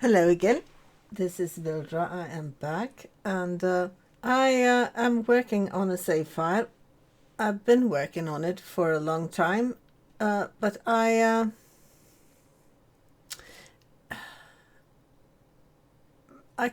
Hello again. This is Vildra. I am back, and I am working on a save file. I've been working on it for a long time, but I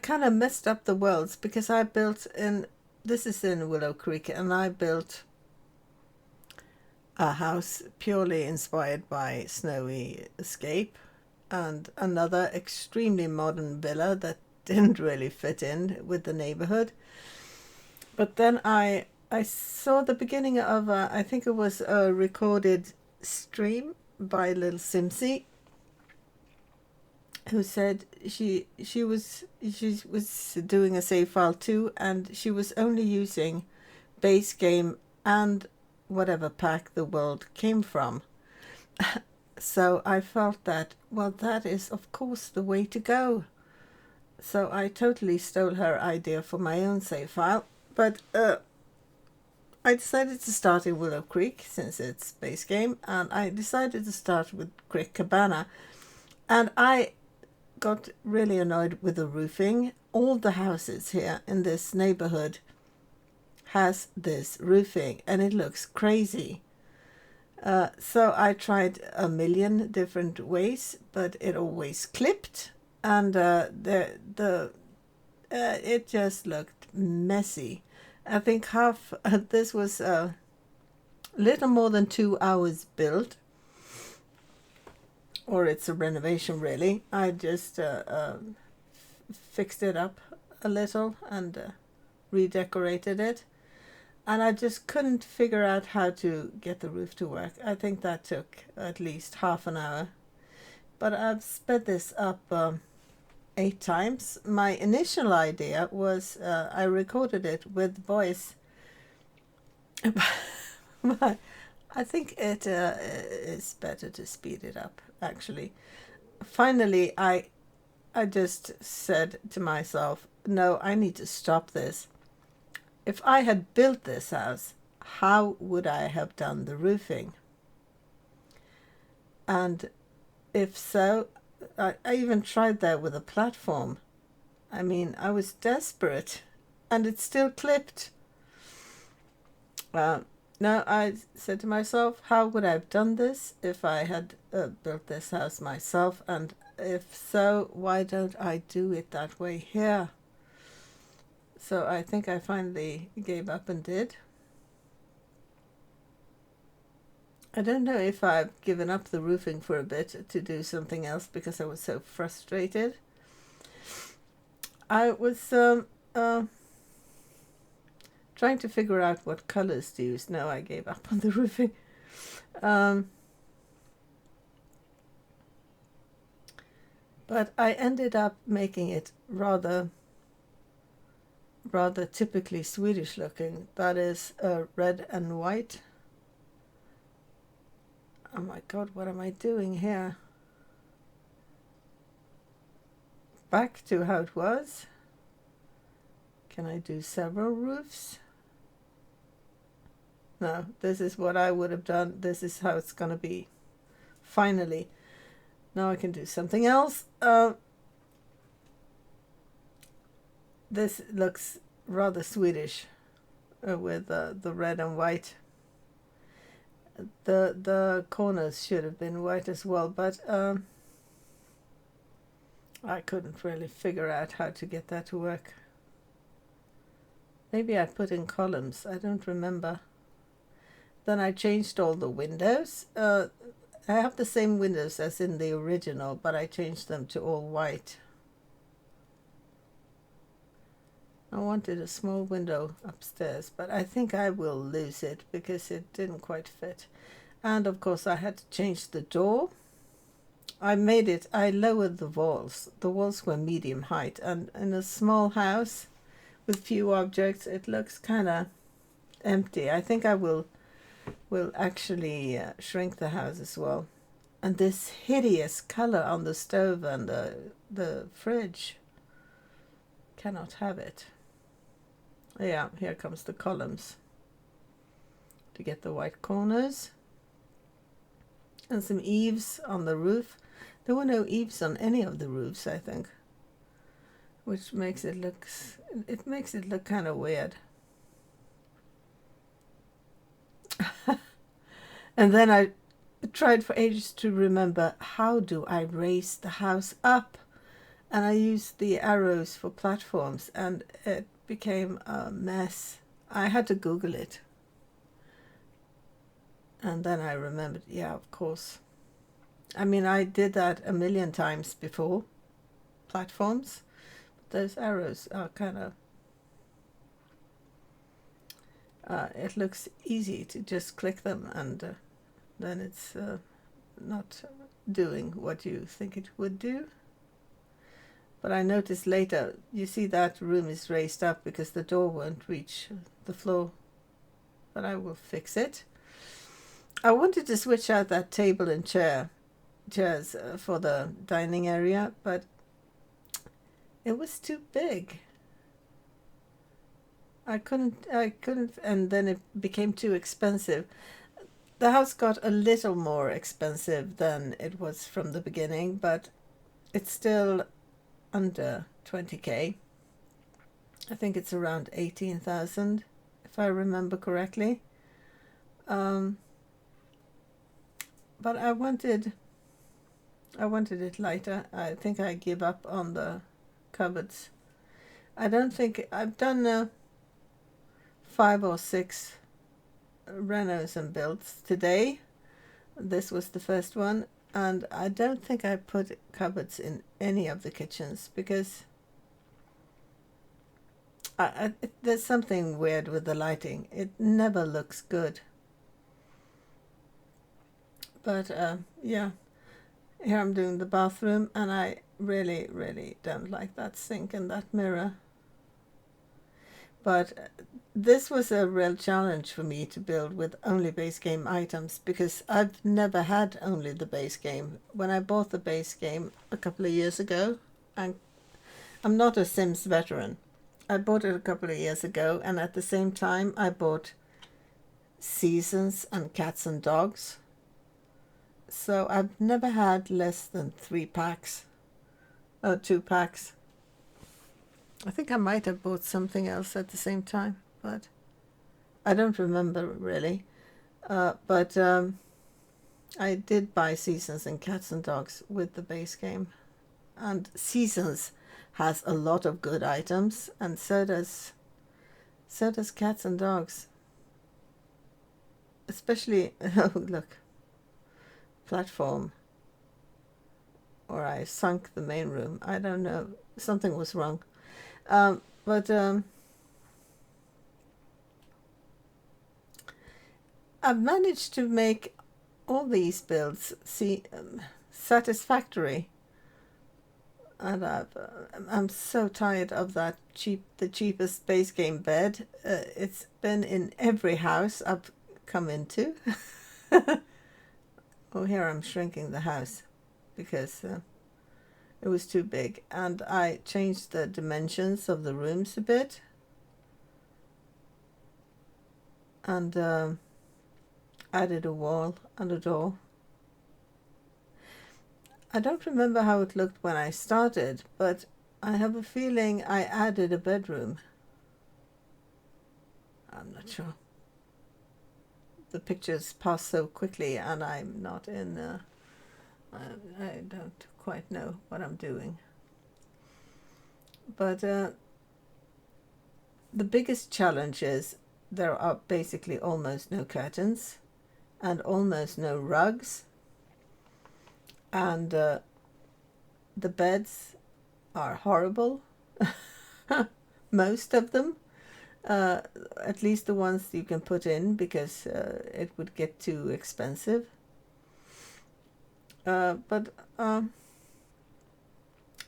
kind of messed up the worlds because I built in. This is in Willow Creek, and I built a house purely inspired by Snowy Escape, and another extremely modern villa that didn't really fit in with the neighborhood. But then I saw the beginning of I think it was a recorded stream by little Simsy, who said she was doing a save file too, and she was only using base game and whatever pack the world came from. So I felt that, well, that is of course the way to go. So I totally stole her idea for my own save file, but I decided to start in Willow Creek since it's base game, and I decided to start with Crick Cabana, and I got really annoyed with the roofing. All the houses here in this neighborhood has this roofing, and it looks crazy. So I tried a million different ways, but it always clipped, and it just looked messy. I think half this was a little more than 2 hours built, or it's a renovation really. I just fixed it up a little and redecorated it. And I just couldn't figure out how to get the roof to work. I think that took at least half an hour. But I've sped this up 8 times. My initial idea was I recorded it with voice. But I think it is better to speed it up, actually. Finally, I just said to myself, no, I need to stop this. If I had built this house, how would I have done the roofing? And if so, I even tried that with a platform. I mean, I was desperate, and it still clipped. Now I said to myself, how would I have done this if I had built this house myself? And if so, why don't I do it that way here? So I think I finally gave up and did. I don't know if I've given up the roofing for a bit to do something else because I was so frustrated. I was trying to figure out what colors to use. No, I gave up on the roofing. But I ended up making it rather typically Swedish looking. That is red and white. Oh my god, what am I doing here? Back to how it was. Can I do several roofs? No, this is what I would have done. This is how it's gonna be. Finally. Now I can do something else. This looks rather Swedish with the red and white. The corners should have been white as well, but I couldn't really figure out how to get that to work. Maybe I put in columns, I don't remember. Then I changed all the windows. I have the same windows as in the original, but I changed them to all white. I wanted a small window upstairs, but I think I will lose it because it didn't quite fit. And of course I had to change the door. I lowered the walls. The walls were medium height, and in a small house with few objects it looks kind of empty. I think I will actually shrink the house as well. And this hideous color on the stove and the fridge, cannot have it. Yeah, here comes the columns to get the white corners. And some eaves on the roof. There were no eaves on any of the roofs, I think. which makes it look kind of weird. And then I tried for ages to remember, how do I raise the house up? And I used the arrows for platforms, and it became a mess. I had to Google it. And then I remembered, yeah, of course. I mean, I did that a million times before, platforms. Those arrows are kind of... it looks easy to just click them, and then it's not doing what you think it would do. But I noticed later, you see that room is raised up because the door won't reach the floor. But I will fix it. I wanted to switch out that table and chairs for the dining area, but it was too big. I couldn't, and then it became too expensive. The house got a little more expensive than it was from the beginning, but it's still under 20k. I think it's around 18,000, if I remember correctly. But I wanted it lighter. I think I give up on the cupboards. I don't think I've done 5 or 6 renos and builds today. This was the first one, and I don't think I put cupboards in any of the kitchens because there's something weird with the lighting. It never looks good. But yeah, here I'm doing the bathroom, and I really, really don't like that sink and that mirror. But this was a real challenge for me to build with only base game items, because I've never had only the base game. When I bought the base game a couple of years ago, and I'm not a Sims veteran, I bought it a couple of years ago, and at the same time I bought Seasons and Cats and Dogs. So I've never had less than 3 packs, or 2 packs. I think I might have bought something else at the same time, but I don't remember really. But I did buy Seasons and Cats and Dogs with the base game. And Seasons has a lot of good items, and so does Cats and Dogs. Especially, oh look, platform. Or I sunk the main room. I don't know. Something was wrong. But I've managed to make all these builds satisfactory, and I'm so tired of the cheapest base game bed. It's been in every house I've come into. Oh, here I'm shrinking the house because it was too big, and I changed the dimensions of the rooms a bit, and added a wall and a door. I don't remember how it looked when I started, but I have a feeling I added a bedroom. I'm not sure. The pictures pass so quickly, and I'm not in... I don't quite know what I'm doing. But the biggest challenge is there are basically almost no curtains and almost no rugs, and the beds are horrible. Most of them, at least the ones you can put in, because it would get too expensive. But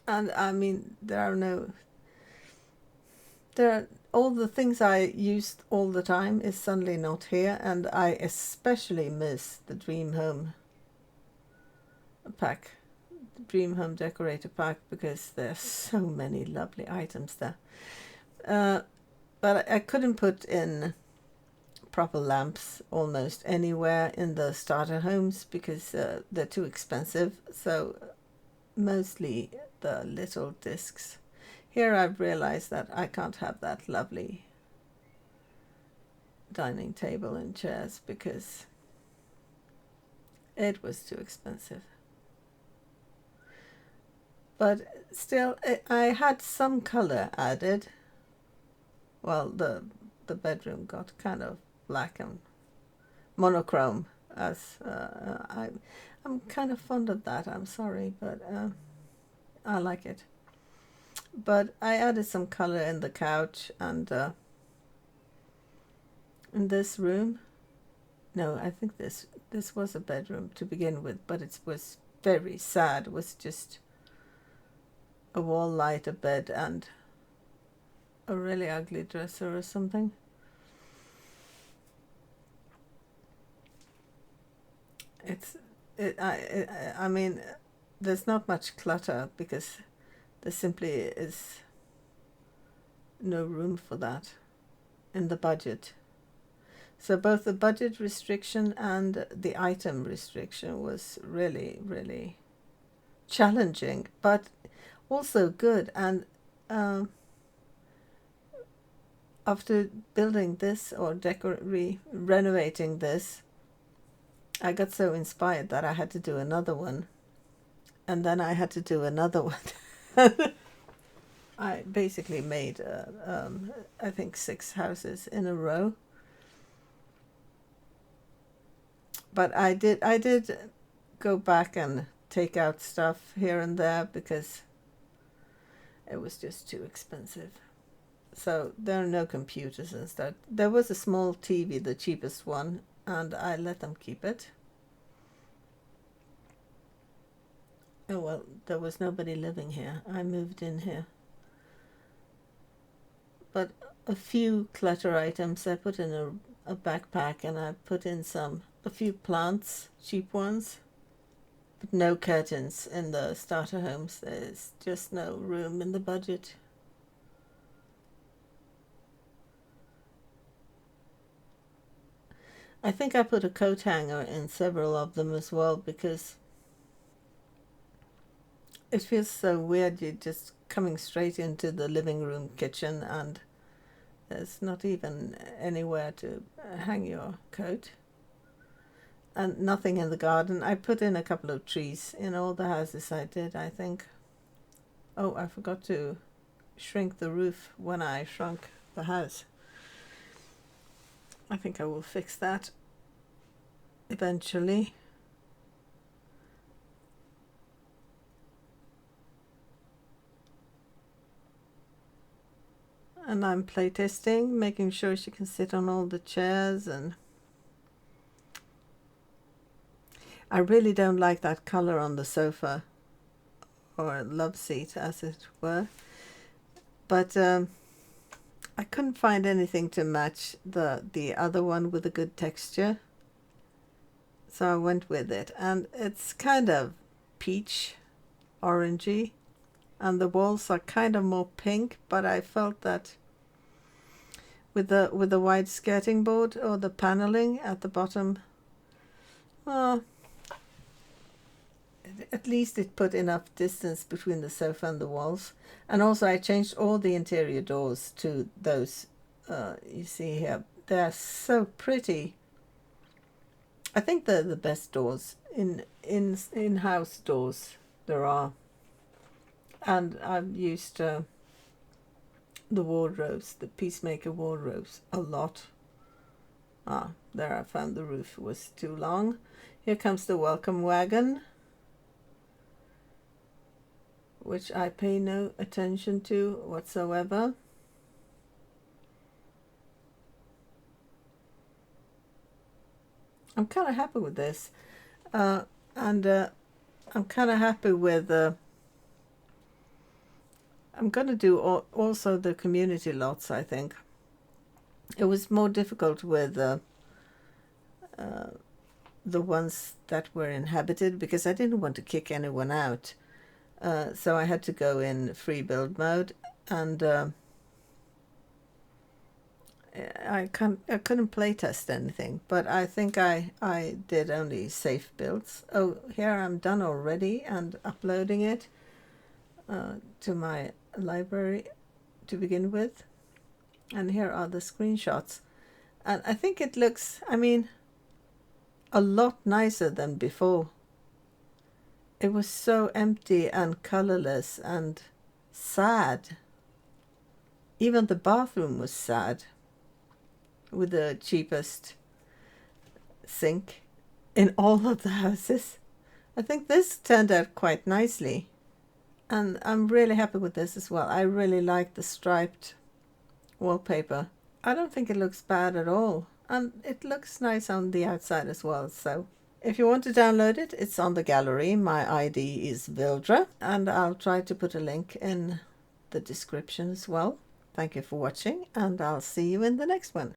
and I mean, all the things I used all the time is suddenly not here, and I especially miss the Dream Home pack, the Dream Home Decorator pack, because there's so many lovely items there. But I couldn't put in proper lamps almost anywhere in the starter homes because they're too expensive. So mostly the little discs. here I've realized that I can't have that lovely dining table and chairs because it was too expensive. But still, I had some color added. Well, the bedroom got kind of black and monochrome, as I'm kind of fond of that. I'm sorry, but I like it. But I added some color in the couch and in this room. No, I think this was a bedroom to begin with, but it was very sad. It was just a wall light, a bed, and a really ugly dresser or something. I mean, there's not much clutter because there simply is no room for that in the budget. So both the budget restriction and the item restriction was really, really challenging, but also good. And after building this or renovating this, I got so inspired that I had to do another one. And then I had to do another one. I basically made, I think, 6 houses in a row. But I did go back and take out stuff here and there because it was just too expensive. So there are no computers and stuff. There was a small TV, the cheapest one, and I let them keep it. Oh well, there was nobody living here. I moved in here. But a few clutter items I put in a backpack, and I put in a few plants, cheap ones, but no curtains in the starter homes. There's just no room in the budget. I think I put a coat hanger in several of them as well because it feels so weird. You're just coming straight into the living room kitchen and there's not even anywhere to hang your coat. And nothing in the garden. I put in a couple of trees in all the houses I did, I think. Oh, I forgot to shrink the roof when I shrunk the house. I think I will fix that eventually. And I'm playtesting, making sure she can sit on all the chairs, and I really don't like that color on the sofa, or love seat as it were, but I couldn't find anything to match the other one with a good texture, so I went with it, and it's kind of peach orangey, and the walls are kind of more pink, but I felt that with the white skirting board or the paneling at the bottom, at least it put enough distance between the sofa and the walls. And also I changed all the interior doors to those you see here. They're so pretty. I think they're the best doors in-house doors there are. And I've used the wardrobes, the Peacemaker wardrobes, a lot. There I found the roof was too long. Here comes the welcome wagon, which I pay no attention to whatsoever. I'm kind of happy with this. And I'm kind of happy with... I'm going to do also the community lots, I think. It was more difficult with the ones that were inhabited because I didn't want to kick anyone out. So I had to go in free build mode, and I couldn't playtest anything, but I think I did only safe builds. Oh, here I'm done already and uploading it to my library to begin with. And here are the screenshots. And I think it looks, I mean, a lot nicer than before. It was so empty and colorless and sad. Even the bathroom was sad, with the cheapest sink in all of the houses. I think this turned out quite nicely, and I'm really happy with this as well. I really like the striped wallpaper. I don't think it looks bad at all, and it looks nice on the outside as well. So if you want to download it, it's on the gallery. My ID is Vildra, and I'll try to put a link in the description as well. Thank you for watching, and I'll see you in the next one.